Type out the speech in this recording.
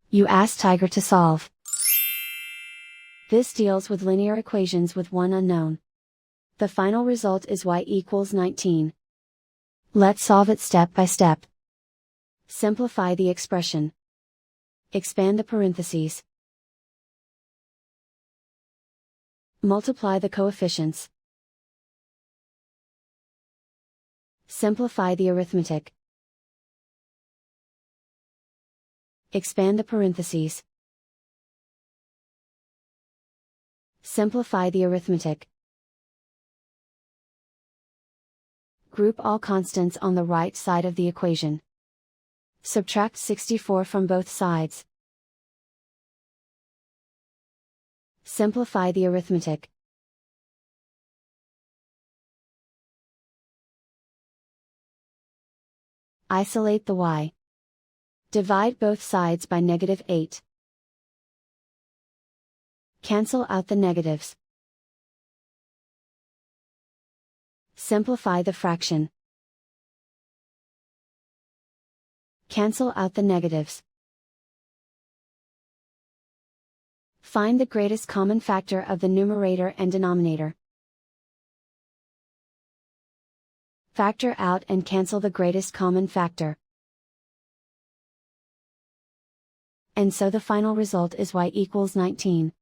You ask Tiger to solve. This deals with linear equations with one unknown. The final result is y equals 19. Let's solve it step by step. Simplify the expression. Expand the parentheses. Multiply the coefficients. Simplify the arithmetic. Expand the parentheses. Simplify the arithmetic. Group all constants on the right side of the equation. Subtract 64 from both sides. Simplify the arithmetic. Isolate the y. Divide both sides by -8. Cancel out the negatives. Simplify the fraction. Cancel out the negatives. Find the greatest common factor of the numerator and denominator. Factor out and cancel the greatest common factor. And so the final result is y equals 19.